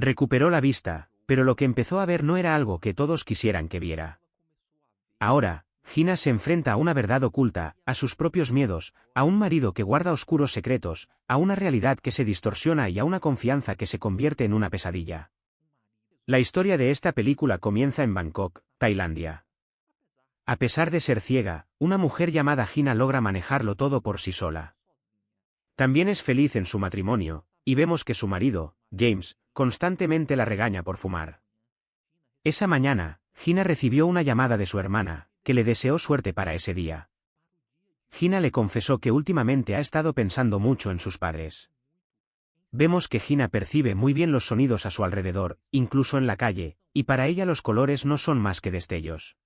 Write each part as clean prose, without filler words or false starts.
Recuperó la vista, pero lo que empezó a ver no era algo que todos quisieran que viera. Ahora, Gina se enfrenta a una verdad oculta, a sus propios miedos, a un marido que guarda oscuros secretos, a una realidad que se distorsiona y a una confianza que se convierte en una pesadilla. La historia de esta película comienza en Bangkok, Tailandia. A pesar de ser ciega, una mujer llamada Gina logra manejarlo todo por sí sola. También es feliz en su matrimonio, y vemos que su marido, James, constantemente la regaña por fumar. Esa mañana, Gina recibió una llamada de su hermana, que le deseó suerte para ese día. Gina le confesó que últimamente ha estado pensando mucho en sus padres. Vemos que Gina percibe muy bien los sonidos a su alrededor, incluso en la calle, y para ella los colores no son más que destellos.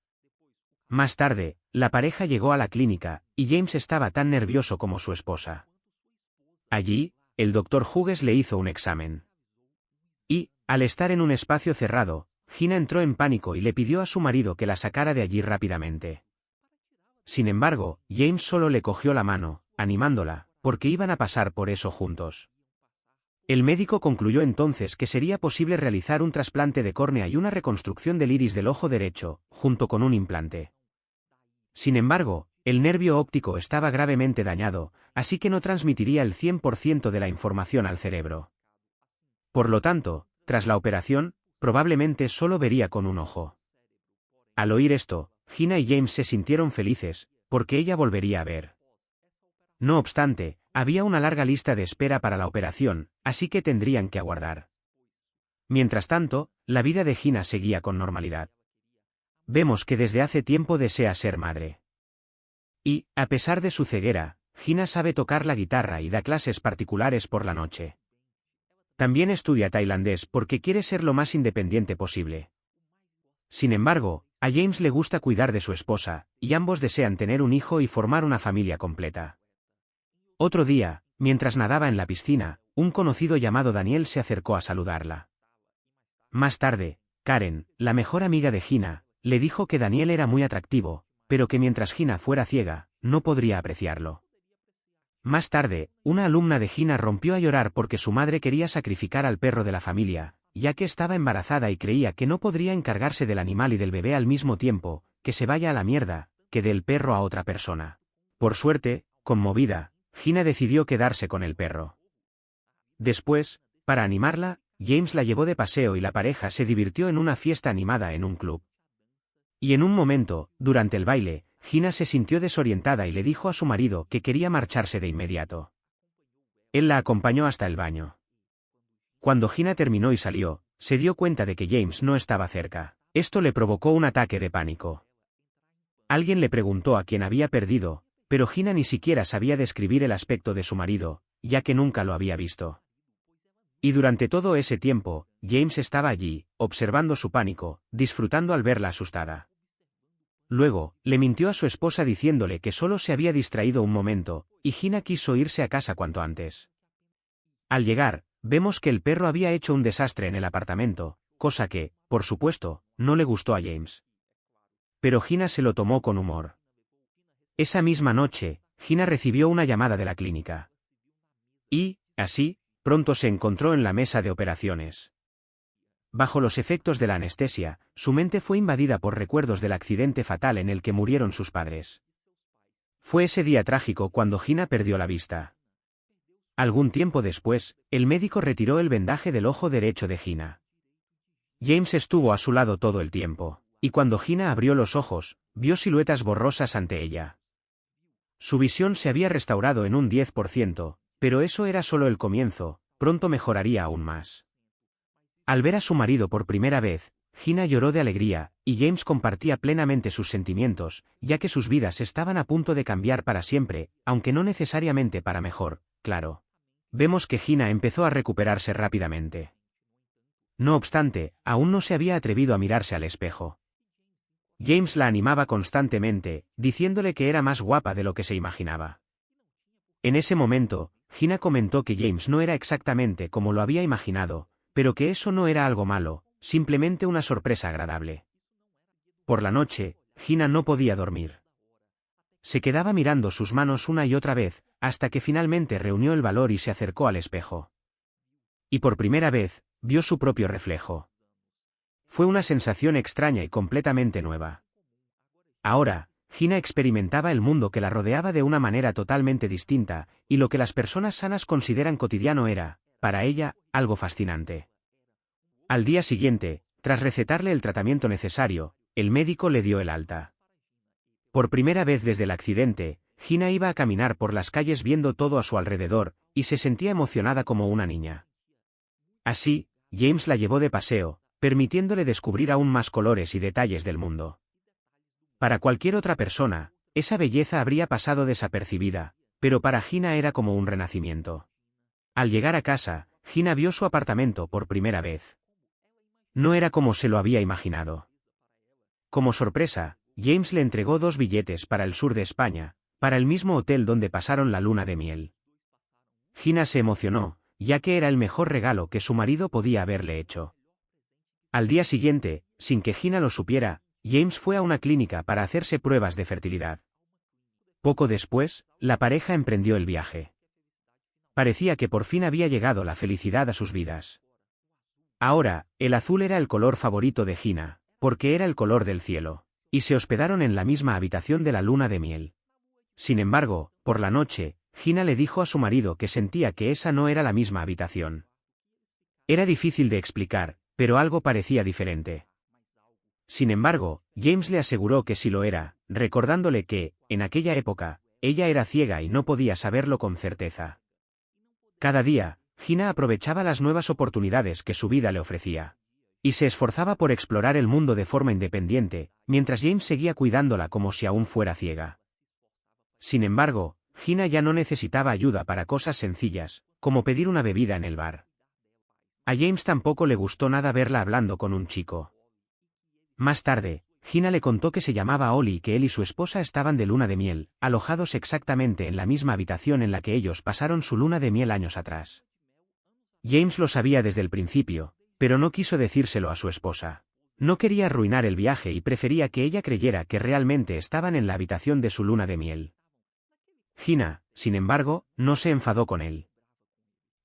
Más tarde, la pareja llegó a la clínica, y James estaba tan nervioso como su esposa. Allí, el doctor Hughes le hizo un examen. Y, al estar en un espacio cerrado, Gina entró en pánico y le pidió a su marido que la sacara de allí rápidamente. Sin embargo, James solo le cogió la mano, animándola, porque iban a pasar por eso juntos. El médico concluyó entonces que sería posible realizar un trasplante de córnea y una reconstrucción del iris del ojo derecho, junto con un implante. Sin embargo, el nervio óptico estaba gravemente dañado, así que no transmitiría el 100% de la información al cerebro. Por lo tanto, tras la operación, probablemente solo vería con un ojo. Al oír esto, Gina y James se sintieron felices, porque ella volvería a ver. No obstante, había una larga lista de espera para la operación, así que tendrían que aguardar. Mientras tanto, la vida de Gina seguía con normalidad. Vemos que desde hace tiempo desea ser madre. Y, a pesar de su ceguera, Gina sabe tocar la guitarra y da clases particulares por la noche. También estudia tailandés porque quiere ser lo más independiente posible. Sin embargo, a James le gusta cuidar de su esposa, y ambos desean tener un hijo y formar una familia completa. Otro día, mientras nadaba en la piscina, un conocido llamado Daniel se acercó a saludarla. Más tarde, Karen, la mejor amiga de Gina, le dijo que Daniel era muy atractivo, pero que mientras Gina fuera ciega, no podría apreciarlo. Más tarde, una alumna de Gina rompió a llorar porque su madre quería sacrificar al perro de la familia, ya que estaba embarazada y creía que no podría encargarse del animal y del bebé al mismo tiempo, que se vaya a la mierda, que dé el perro a otra persona. Por suerte, conmovida, Gina decidió quedarse con el perro. Después, para animarla, James la llevó de paseo y la pareja se divirtió en una fiesta animada en un club. Y en un momento, durante el baile, Gina se sintió desorientada y le dijo a su marido que quería marcharse de inmediato. Él la acompañó hasta el baño. Cuando Gina terminó y salió, se dio cuenta de que James no estaba cerca. Esto le provocó un ataque de pánico. Alguien le preguntó a quién había perdido, pero Gina ni siquiera sabía describir el aspecto de su marido, ya que nunca lo había visto. Y durante todo ese tiempo, James estaba allí, observando su pánico, disfrutando al verla asustada. Luego, le mintió a su esposa diciéndole que solo se había distraído un momento, y Gina quiso irse a casa cuanto antes. Al llegar, vemos que el perro había hecho un desastre en el apartamento, cosa que, por supuesto, no le gustó a James. Pero Gina se lo tomó con humor. Esa misma noche, Gina recibió una llamada de la clínica. Y, así, pronto se encontró en la mesa de operaciones. Bajo los efectos de la anestesia, su mente fue invadida por recuerdos del accidente fatal en el que murieron sus padres. Fue ese día trágico cuando Gina perdió la vista. Algún tiempo después, el médico retiró el vendaje del ojo derecho de Gina. James estuvo a su lado todo el tiempo, y cuando Gina abrió los ojos, vio siluetas borrosas ante ella. Su visión se había restaurado en un 10%, pero eso era solo el comienzo, pronto mejoraría aún más. Al ver a su marido por primera vez, Gina lloró de alegría, y James compartía plenamente sus sentimientos, ya que sus vidas estaban a punto de cambiar para siempre, aunque no necesariamente para mejor, claro. Vemos que Gina empezó a recuperarse rápidamente. No obstante, aún no se había atrevido a mirarse al espejo. James la animaba constantemente, diciéndole que era más guapa de lo que se imaginaba. En ese momento, Gina comentó que James no era exactamente como lo había imaginado, pero que eso no era algo malo, simplemente una sorpresa agradable. Por la noche, Gina no podía dormir. Se quedaba mirando sus manos una y otra vez, hasta que finalmente reunió el valor y se acercó al espejo. Y por primera vez, vio su propio reflejo. Fue una sensación extraña y completamente nueva. Ahora, Gina experimentaba el mundo que la rodeaba de una manera totalmente distinta, y lo que las personas sanas consideran cotidiano era, para ella, algo fascinante. Al día siguiente, tras recetarle el tratamiento necesario, el médico le dio el alta. Por primera vez desde el accidente, Gina iba a caminar por las calles viendo todo a su alrededor, y se sentía emocionada como una niña. Así, James la llevó de paseo, permitiéndole descubrir aún más colores y detalles del mundo. Para cualquier otra persona, esa belleza habría pasado desapercibida, pero para Gina era como un renacimiento. Al llegar a casa, Gina vio su apartamento por primera vez. No era como se lo había imaginado. Como sorpresa, James le entregó 2 billetes para el sur de España, para el mismo hotel donde pasaron la luna de miel. Gina se emocionó, ya que era el mejor regalo que su marido podía haberle hecho. Al día siguiente, sin que Gina lo supiera, James fue a una clínica para hacerse pruebas de fertilidad. Poco después, la pareja emprendió el viaje. Parecía que por fin había llegado la felicidad a sus vidas. Ahora, el azul era el color favorito de Gina, porque era el color del cielo, y se hospedaron en la misma habitación de la luna de miel. Sin embargo, por la noche, Gina le dijo a su marido que sentía que esa no era la misma habitación. Era difícil de explicar, pero algo parecía diferente. Sin embargo, James le aseguró que sí lo era, recordándole que, en aquella época, ella era ciega y no podía saberlo con certeza. Cada día, Gina aprovechaba las nuevas oportunidades que su vida le ofrecía. Y se esforzaba por explorar el mundo de forma independiente, mientras James seguía cuidándola como si aún fuera ciega. Sin embargo, Gina ya no necesitaba ayuda para cosas sencillas, como pedir una bebida en el bar. A James tampoco le gustó nada verla hablando con un chico. Más tarde, Gina le contó que se llamaba Oli y que él y su esposa estaban de luna de miel, alojados exactamente en la misma habitación en la que ellos pasaron su luna de miel años atrás. James lo sabía desde el principio, pero no quiso decírselo a su esposa. No quería arruinar el viaje y prefería que ella creyera que realmente estaban en la habitación de su luna de miel. Gina, sin embargo, no se enfadó con él.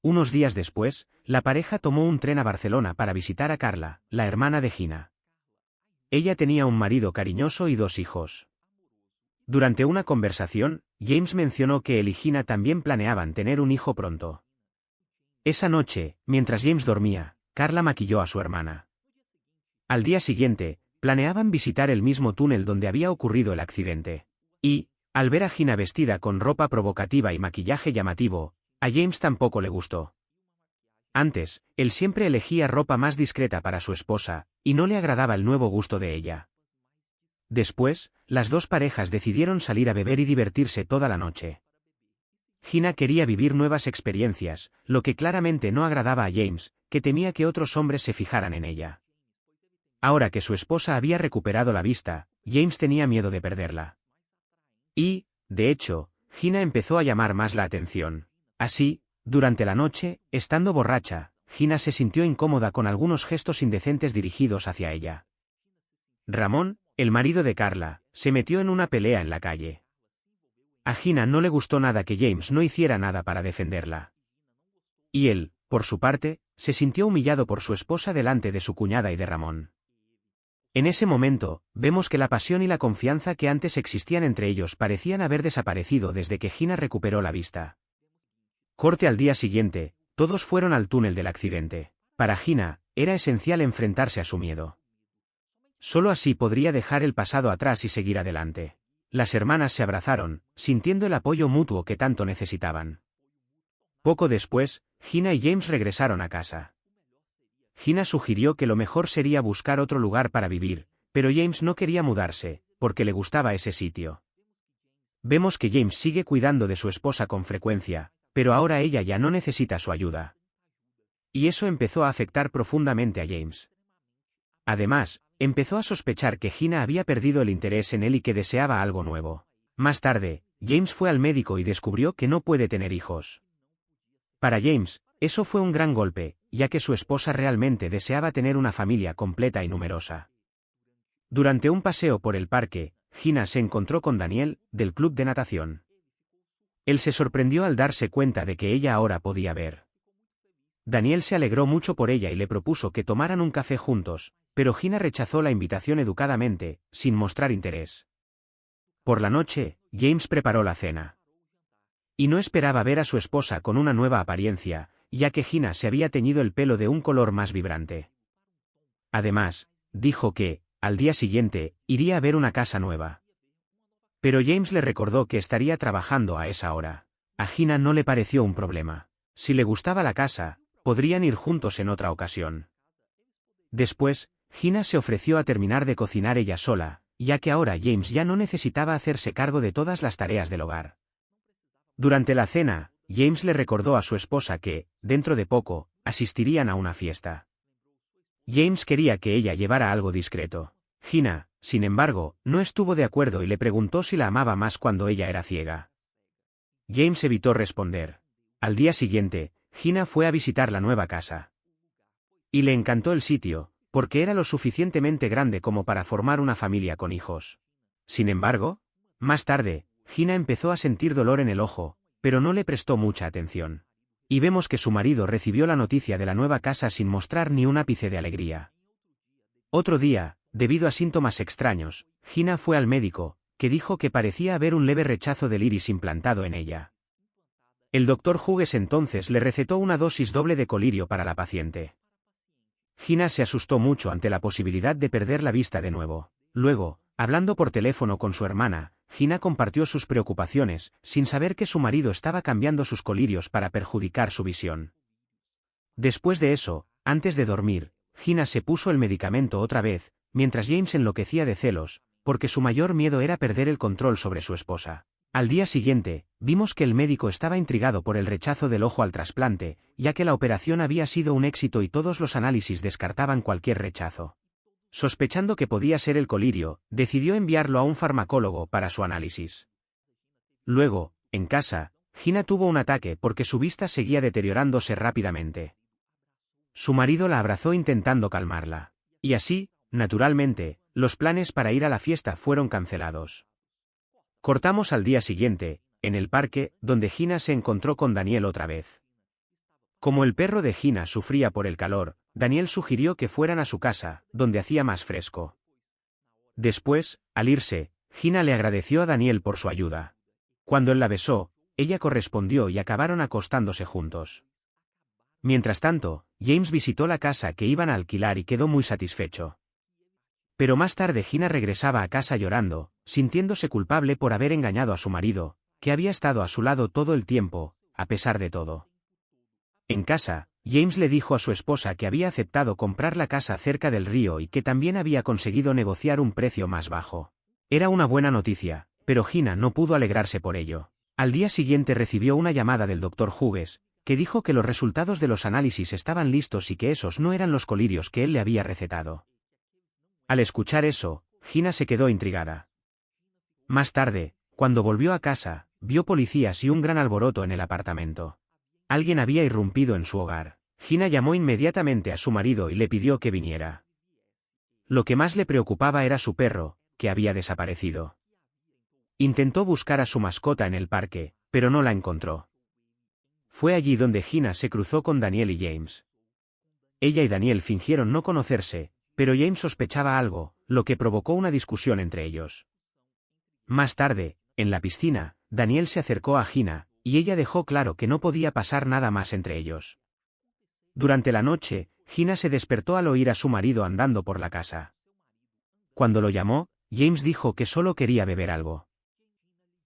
Unos días después, la pareja tomó un tren a Barcelona para visitar a Carla, la hermana de Gina. Ella tenía un marido cariñoso y 2 hijos. Durante una conversación, James mencionó que él y Gina también planeaban tener un hijo pronto. Esa noche, mientras James dormía, Carla maquilló a su hermana. Al día siguiente, planeaban visitar el mismo túnel donde había ocurrido el accidente. Y, al ver a Gina vestida con ropa provocativa y maquillaje llamativo, a James tampoco le gustó. Antes, él siempre elegía ropa más discreta para su esposa, y no le agradaba el nuevo gusto de ella. Después, las 2 parejas decidieron salir a beber y divertirse toda la noche. Gina quería vivir nuevas experiencias, lo que claramente no agradaba a James, que temía que otros hombres se fijaran en ella. Ahora que su esposa había recuperado la vista, James tenía miedo de perderla. Y, de hecho, Gina empezó a llamar más la atención. Así, durante la noche, estando borracha, Gina se sintió incómoda con algunos gestos indecentes dirigidos hacia ella. Ramón, el marido de Carla, se metió en una pelea en la calle. A Gina no le gustó nada que James no hiciera nada para defenderla. Y él, por su parte, se sintió humillado por su esposa delante de su cuñada y de Ramón. En ese momento, vemos que la pasión y la confianza que antes existían entre ellos parecían haber desaparecido desde que Gina recuperó la vista. Corte al día siguiente, todos fueron al túnel del accidente. Para Gina, era esencial enfrentarse a su miedo. Solo así podría dejar el pasado atrás y seguir adelante. Las hermanas se abrazaron, sintiendo el apoyo mutuo que tanto necesitaban. Poco después, Gina y James regresaron a casa. Gina sugirió que lo mejor sería buscar otro lugar para vivir, pero James no quería mudarse, porque le gustaba ese sitio. Vemos que James sigue cuidando de su esposa con frecuencia, pero ahora ella ya no necesita su ayuda. Y eso empezó a afectar profundamente a James. Además, empezó a sospechar que Gina había perdido el interés en él y que deseaba algo nuevo. Más tarde, James fue al médico y descubrió que no puede tener hijos. Para James, eso fue un gran golpe, ya que su esposa realmente deseaba tener una familia completa y numerosa. Durante un paseo por el parque, Gina se encontró con Daniel, del club de natación. Él se sorprendió al darse cuenta de que ella ahora podía ver. Daniel se alegró mucho por ella y le propuso que tomaran un café juntos, pero Gina rechazó la invitación educadamente, sin mostrar interés. Por la noche, James preparó la cena. Y no esperaba ver a su esposa con una nueva apariencia, ya que Gina se había teñido el pelo de un color más vibrante. Además, dijo que, al día siguiente, iría a ver una casa nueva. Pero James le recordó que estaría trabajando a esa hora. A Gina no le pareció un problema. Si le gustaba la casa, podrían ir juntos en otra ocasión. Después, Gina se ofreció a terminar de cocinar ella sola, ya que ahora James ya no necesitaba hacerse cargo de todas las tareas del hogar. Durante la cena, James le recordó a su esposa que, dentro de poco, asistirían a una fiesta. James quería que ella llevara algo discreto. Gina, sin embargo, no estuvo de acuerdo y le preguntó si la amaba más cuando ella era ciega. James evitó responder. Al día siguiente, Gina fue a visitar la nueva casa. Y le encantó el sitio, porque era lo suficientemente grande como para formar una familia con hijos. Sin embargo, más tarde, Gina empezó a sentir dolor en el ojo, pero no le prestó mucha atención. Y vemos que su marido recibió la noticia de la nueva casa sin mostrar ni un ápice de alegría. Otro día, debido a síntomas extraños, Gina fue al médico, que dijo que parecía haber un leve rechazo del iris implantado en ella. El doctor Hughes entonces le recetó una dosis doble de colirio para la paciente. Gina se asustó mucho ante la posibilidad de perder la vista de nuevo. Luego, hablando por teléfono con su hermana, Gina compartió sus preocupaciones, sin saber que su marido estaba cambiando sus colirios para perjudicar su visión. Después de eso, antes de dormir, Gina se puso el medicamento otra vez, mientras James enloquecía de celos, porque su mayor miedo era perder el control sobre su esposa. Al día siguiente, vimos que el médico estaba intrigado por el rechazo del ojo al trasplante, ya que la operación había sido un éxito y todos los análisis descartaban cualquier rechazo. Sospechando que podía ser el colirio, decidió enviarlo a un farmacólogo para su análisis. Luego, en casa, Gina tuvo un ataque porque su vista seguía deteriorándose rápidamente. Su marido la abrazó intentando calmarla. Y así, naturalmente, los planes para ir a la fiesta fueron cancelados. Cortamos al día siguiente, en el parque, donde Gina se encontró con Daniel otra vez. Como el perro de Gina sufría por el calor, Daniel sugirió que fueran a su casa, donde hacía más fresco. Después, al irse, Gina le agradeció a Daniel por su ayuda. Cuando él la besó, ella correspondió y acabaron acostándose juntos. Mientras tanto, James visitó la casa que iban a alquilar y quedó muy satisfecho. Pero más tarde Gina regresaba a casa llorando, sintiéndose culpable por haber engañado a su marido, que había estado a su lado todo el tiempo, a pesar de todo. En casa, James le dijo a su esposa que había aceptado comprar la casa cerca del río y que también había conseguido negociar un precio más bajo. Era una buena noticia, pero Gina no pudo alegrarse por ello. Al día siguiente recibió una llamada del doctor Hughes, que dijo que los resultados de los análisis estaban listos y que esos no eran los colirios que él le había recetado. Al escuchar eso, Gina se quedó intrigada. Más tarde, cuando volvió a casa, vio policías y un gran alboroto en el apartamento. Alguien había irrumpido en su hogar. Gina llamó inmediatamente a su marido y le pidió que viniera. Lo que más le preocupaba era su perro, que había desaparecido. Intentó buscar a su mascota en el parque, pero no la encontró. Fue allí donde Gina se cruzó con Daniel y James. Ella y Daniel fingieron no conocerse, pero James sospechaba algo, lo que provocó una discusión entre ellos. Más tarde, en la piscina, Daniel se acercó a Gina, y ella dejó claro que no podía pasar nada más entre ellos. Durante la noche, Gina se despertó al oír a su marido andando por la casa. Cuando lo llamó, James dijo que solo quería beber algo.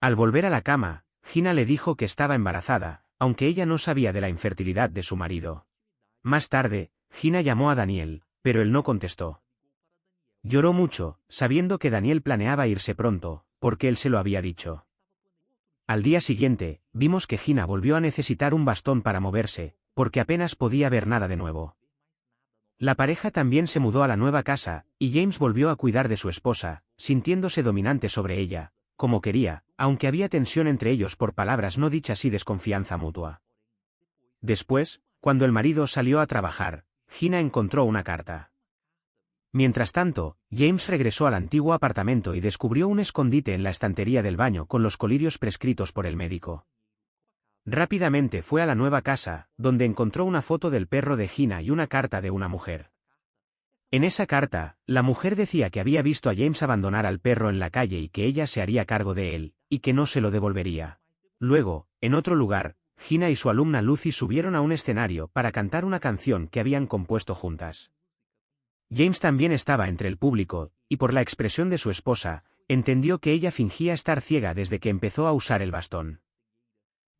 Al volver a la cama, Gina le dijo que estaba embarazada, aunque ella no sabía de la infertilidad de su marido. Más tarde, Gina llamó a Daniel, pero él no contestó. Lloró mucho, sabiendo que Daniel planeaba irse pronto, porque él se lo había dicho. Al día siguiente, vimos que Gina volvió a necesitar un bastón para moverse, porque apenas podía ver nada de nuevo. La pareja también se mudó a la nueva casa, y James volvió a cuidar de su esposa, sintiéndose dominante sobre ella, como quería, aunque había tensión entre ellos por palabras no dichas y desconfianza mutua. Después, cuando el marido salió a trabajar, Gina encontró una carta. Mientras tanto, James regresó al antiguo apartamento y descubrió un escondite en la estantería del baño con los colirios prescritos por el médico. Rápidamente fue a la nueva casa, donde encontró una foto del perro de Gina y una carta de una mujer. En esa carta, la mujer decía que había visto a James abandonar al perro en la calle y que ella se haría cargo de él, y que no se lo devolvería. Luego, en otro lugar, Gina y su alumna Lucy subieron a un escenario para cantar una canción que habían compuesto juntas. James también estaba entre el público, y por la expresión de su esposa, entendió que ella fingía estar ciega desde que empezó a usar el bastón.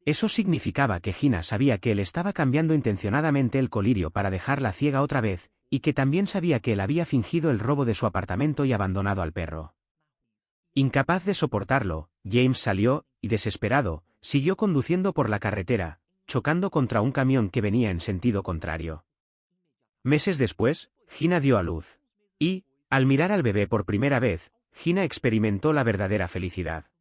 Eso significaba que Gina sabía que él estaba cambiando intencionadamente el colirio para dejarla ciega otra vez, y que también sabía que él había fingido el robo de su apartamento y abandonado al perro. Incapaz de soportarlo, James salió, y desesperado, siguió conduciendo por la carretera, chocando contra un camión que venía en sentido contrario. Meses después, Gina dio a luz. Y, al mirar al bebé por primera vez, Gina experimentó la verdadera felicidad.